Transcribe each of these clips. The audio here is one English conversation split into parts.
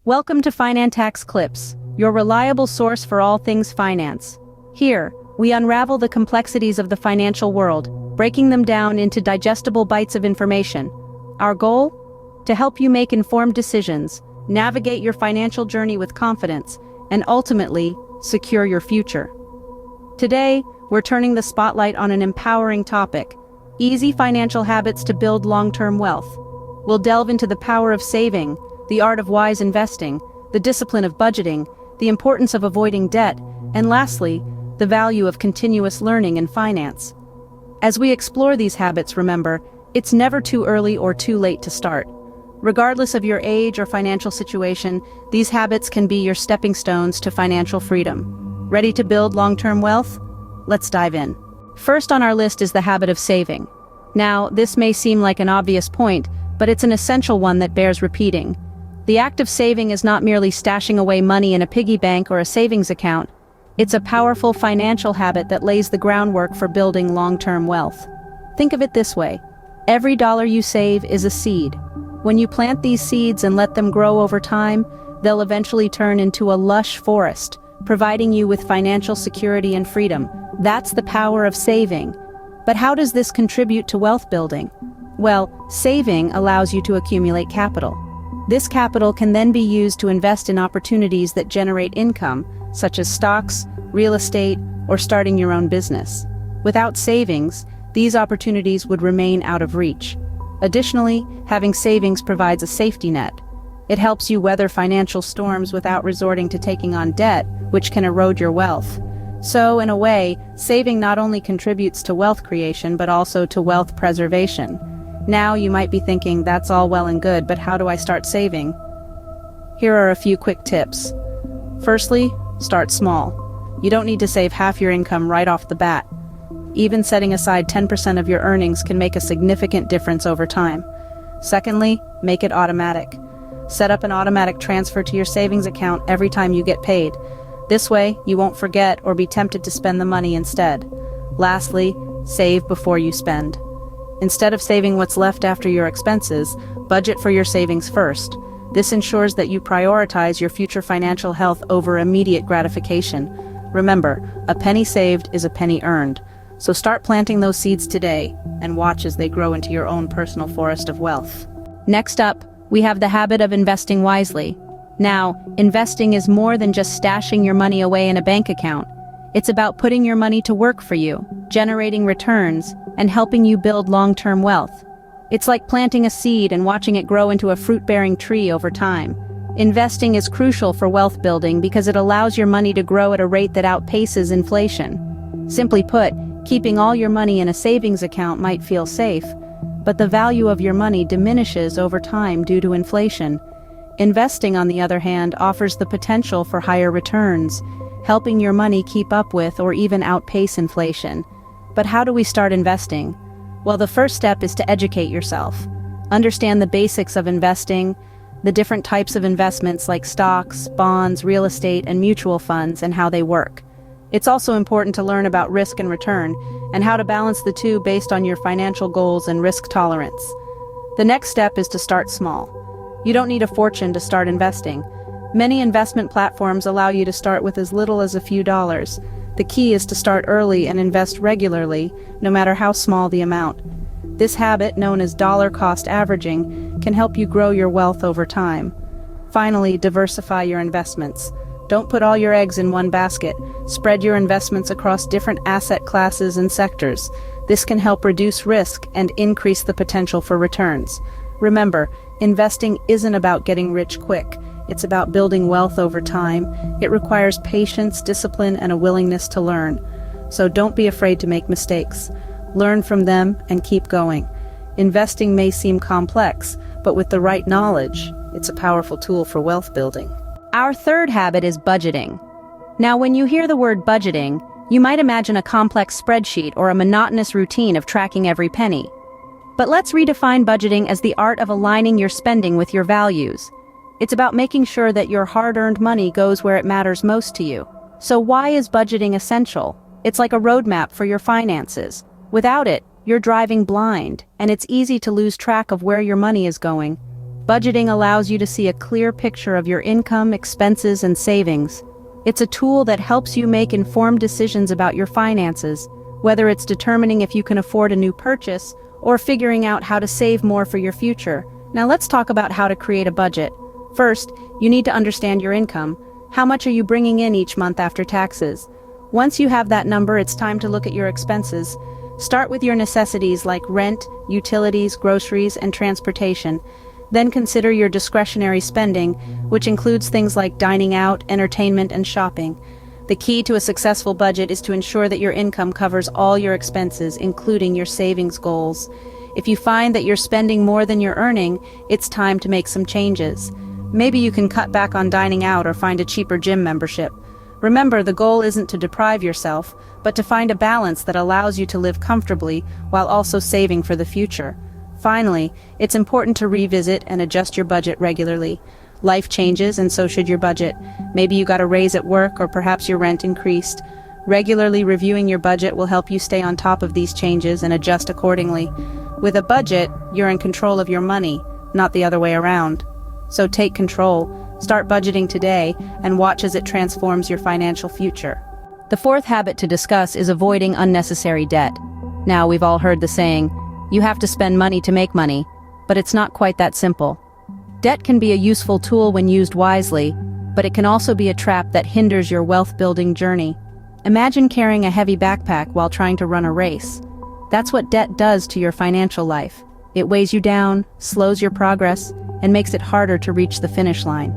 Welcome to Finantax Clips, your reliable source for all things finance. Here, we unravel the complexities of the financial world, breaking them down into digestible bites of information. Our goal? To help you make informed decisions, navigate your financial journey with confidence, and ultimately, secure your future. Today, we're turning the spotlight on an empowering topic: easy financial habits to build long-term wealth. We'll delve into the power of saving, the art of wise investing, the discipline of budgeting, the importance of avoiding debt, and lastly, the value of continuous learning in finance. As we explore these habits, remember, it's never too early or too late to start. Regardless of your age or financial situation, these habits can be your stepping stones to financial freedom. Ready to build long-term wealth? Let's dive in. First on our list is the habit of saving. Now, this may seem like an obvious point, but it's an essential one that bears repeating. The act of saving is not merely stashing away money in a piggy bank or a savings account. It's a powerful financial habit that lays the groundwork for building long-term wealth. Think of it this way: every dollar you save is a seed. When you plant these seeds and let them grow over time, they'll eventually turn into a lush forest, providing you with financial security and freedom. That's the power of saving. But how does this contribute to wealth building? Well, saving allows you to accumulate capital. This capital can then be used to invest in opportunities that generate income, such as stocks, real estate, or starting your own business. Without savings, these opportunities would remain out of reach. Additionally, having savings provides a safety net. It helps you weather financial storms without resorting to taking on debt, which can erode your wealth. So, in a way, saving not only contributes to wealth creation but also to wealth preservation. Now you might be thinking, that's all well and good, but how do I start saving? Here are a few quick tips. Firstly, start small. You don't need to save half your income right off the bat. Even setting aside 10% of your earnings can make a significant difference over time. Secondly, make it automatic. Set up an automatic transfer to your savings account every time you get paid. This way, you won't forget or be tempted to spend the money instead. Lastly, save before you spend. Instead of saving what's left after your expenses, budget for your savings first. This ensures that you prioritize your future financial health over immediate gratification. Remember, a penny saved is a penny earned. So start planting those seeds today and watch as they grow into your own personal forest of wealth. Next up, we have the habit of investing wisely. Now, investing is more than just stashing your money away in a bank account. It's about putting your money to work for you, generating returns, and helping you build long-term wealth. It's like planting a seed and watching it grow into a fruit-bearing tree over time. Investing is crucial for wealth building because it allows your money to grow at a rate that outpaces inflation. Simply put, keeping all your money in a savings account might feel safe, but the value of your money diminishes over time due to inflation. Investing, on the other hand, offers the potential for higher returns, helping your money keep up with or even outpace inflation. But how do we start investing? Well, the first step is to educate yourself. Understand the basics of investing, the different types of investments like stocks, bonds, real estate, and mutual funds, and how they work. It's also important to learn about risk and return, and how to balance the two based on your financial goals and risk tolerance. The next step is to start small. You don't need a fortune to start investing. Many investment platforms allow you to start with as little as a few dollars. The key is to start early and invest regularly, no matter how small the amount. This habit, known as dollar cost averaging, can help you grow your wealth over time. Finally, diversify your investments. Don't put all your eggs in one basket. Spread your investments across different asset classes and sectors. This can help reduce risk and increase the potential for returns. Remember, investing isn't about getting rich quick. It's about building wealth over time. It requires patience, discipline, and a willingness to learn. So don't be afraid to make mistakes. Learn from them and keep going. Investing may seem complex, but with the right knowledge, it's a powerful tool for wealth building. Our third habit is budgeting. Now, when you hear the word budgeting, you might imagine a complex spreadsheet or a monotonous routine of tracking every penny. But let's redefine budgeting as the art of aligning your spending with your values. It's about making sure that your hard-earned money goes where it matters most to you. So why is budgeting essential? It's like a roadmap for your finances. Without it, you're driving blind, and it's easy to lose track of where your money is going. Budgeting allows you to see a clear picture of your income, expenses, and savings. It's a tool that helps you make informed decisions about your finances, whether it's determining if you can afford a new purchase or figuring out how to save more for your future. Now let's talk about how to create a budget. First, you need to understand your income. How much are you bringing in each month after taxes? Once you have that number, it's time to look at your expenses. Start with your necessities like rent, utilities, groceries, and transportation. Then consider your discretionary spending, which includes things like dining out, entertainment, and shopping. The key to a successful budget is to ensure that your income covers all your expenses, including your savings goals. If you find that you're spending more than you're earning, it's time to make some changes. Maybe you can cut back on dining out or find a cheaper gym membership. Remember, the goal isn't to deprive yourself, but to find a balance that allows you to live comfortably while also saving for the future. Finally, it's important to revisit and adjust your budget regularly. Life changes, and so should your budget. Maybe you got a raise at work, or perhaps your rent increased. Regularly reviewing your budget will help you stay on top of these changes and adjust accordingly. With a budget, you're in control of your money, not the other way around. So take control, start budgeting today, and watch as it transforms your financial future. The fourth habit to discuss is avoiding unnecessary debt. Now, we've all heard the saying, you have to spend money to make money, but it's not quite that simple. Debt can be a useful tool when used wisely, but it can also be a trap that hinders your wealth-building journey. Imagine carrying a heavy backpack while trying to run a race. That's what debt does to your financial life. It weighs you down, slows your progress, and makes it harder to reach the finish line.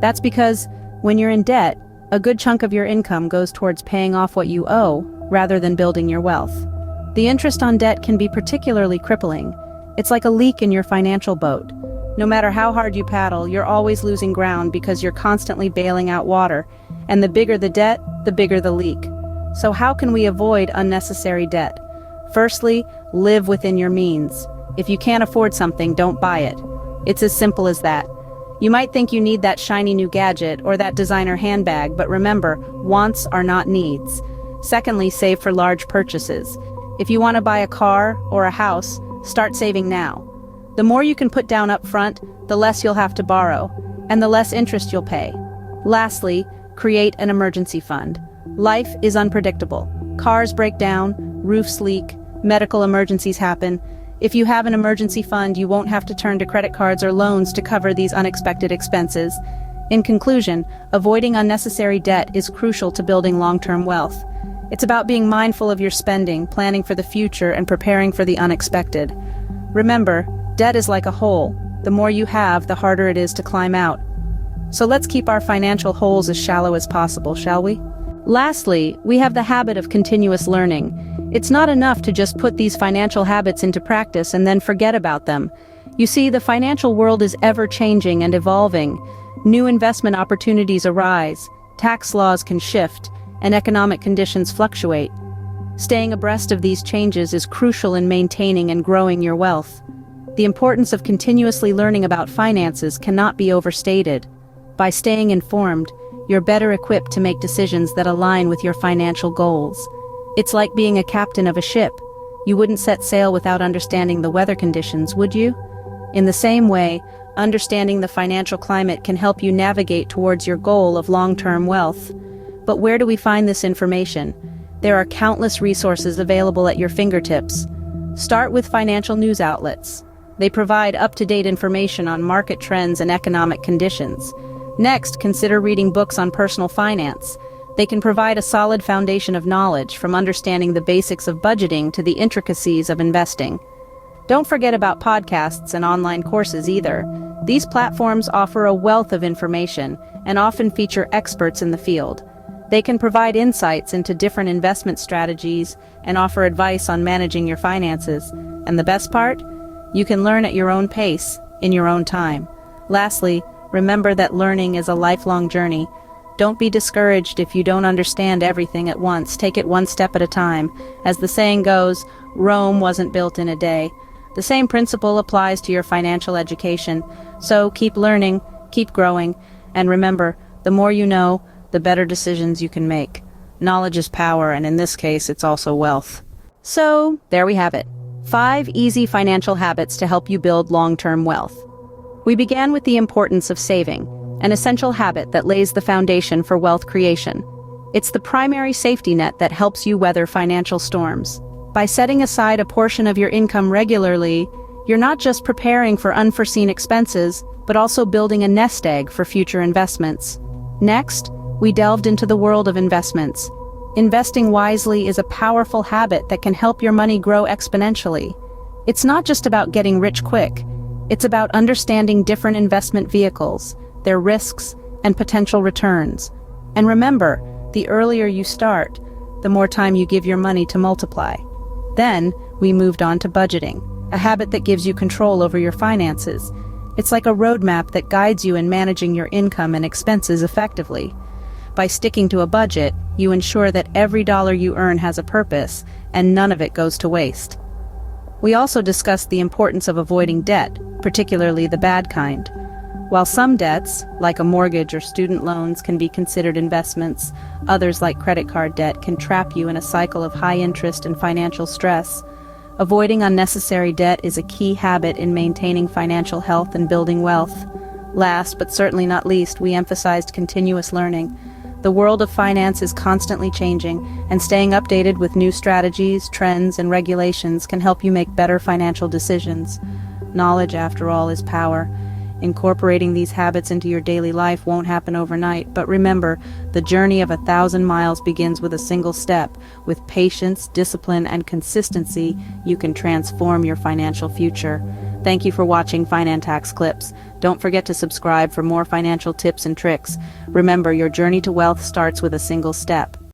That's because, when you're in debt, a good chunk of your income goes towards paying off what you owe, rather than building your wealth. The interest on debt can be particularly crippling. It's like a leak in your financial boat. No matter how hard you paddle, you're always losing ground because you're constantly bailing out water. And the bigger the debt, the bigger the leak. So how can we avoid unnecessary debt? Firstly, live within your means. If you can't afford something, don't buy it. It's as simple as that. You might think you need that shiny new gadget or that designer handbag, but remember, wants are not needs. Secondly, save for large purchases. If you want to buy a car or a house, start saving now. The more you can put down up front, the less you'll have to borrow, and the less interest you'll pay. Lastly, create an emergency fund. Life is unpredictable. Cars break down, roofs leak, medical emergencies happen. If you have an emergency fund, you won't have to turn to credit cards or loans to cover these unexpected expenses. In conclusion, avoiding unnecessary debt is crucial to building long-term wealth. It's about being mindful of your spending, planning for the future, and preparing for the unexpected. Remember, debt is like a hole. The more you have, the harder it is to climb out. So let's keep our financial holes as shallow as possible, shall we? Lastly, we have the habit of continuous learning. It's not enough to just put these financial habits into practice and then forget about them. You see, the financial world is ever-changing and evolving. New investment opportunities arise, tax laws can shift, and economic conditions fluctuate. Staying abreast of these changes is crucial in maintaining and growing your wealth. The importance of continuously learning about finances cannot be overstated. By staying informed, you're better equipped to make decisions that align with your financial goals. It's like being a captain of a ship. You wouldn't set sail without understanding the weather conditions, would you? In the same way, understanding the financial climate can help you navigate towards your goal of long-term wealth. But where do we find this information? There are countless resources available at your fingertips. Start with financial news outlets. They provide up-to-date information on market trends and economic conditions. Next, consider reading books on personal finance. They can provide a solid foundation of knowledge, from understanding the basics of budgeting to the intricacies of investing. Don't forget about podcasts and online courses either. These platforms offer a wealth of information and often feature experts in the field. They can provide insights into different investment strategies and offer advice on managing your finances. And the best part? You can learn at your own pace, in your own time. Lastly, remember that learning is a lifelong journey. Don't be discouraged if you don't understand everything at once. Take it one step at a time. As the saying goes, Rome wasn't built in a day. The same principle applies to your financial education. So keep learning, keep growing, and remember, the more you know, the better decisions you can make. Knowledge is power, and in this case, it's also wealth. So, there we have it. 5 easy financial habits to help you build long-term wealth. We began with the importance of saving, an essential habit that lays the foundation for wealth creation. It's the primary safety net that helps you weather financial storms. By setting aside a portion of your income regularly, you're not just preparing for unforeseen expenses, but also building a nest egg for future investments. Next, we delved into the world of investments. Investing wisely is a powerful habit that can help your money grow exponentially. It's not just about getting rich quick. It's about understanding different investment vehicles, their risks, and potential returns. And remember, the earlier you start, the more time you give your money to multiply. Then, we moved on to budgeting, a habit that gives you control over your finances. It's like a roadmap that guides you in managing your income and expenses effectively. By sticking to a budget, you ensure that every dollar you earn has a purpose, and none of it goes to waste. We also discussed the importance of avoiding debt, particularly the bad kind. While some debts, like a mortgage or student loans, can be considered investments, others like credit card debt can trap you in a cycle of high interest and financial stress. Avoiding unnecessary debt is a key habit in maintaining financial health and building wealth. Last, but certainly not least, we emphasized continuous learning. The world of finance is constantly changing, and staying updated with new strategies, trends, and regulations can help you make better financial decisions. Knowledge, after all, is power. Incorporating these habits into your daily life won't happen overnight, but remember, the journey of 1,000 miles begins with a single step. With patience, discipline, and consistency, you can transform your financial future. Thank you for watching Finantax Clips. Don't forget to subscribe for more financial tips and tricks. Remember, your journey to wealth starts with a single step.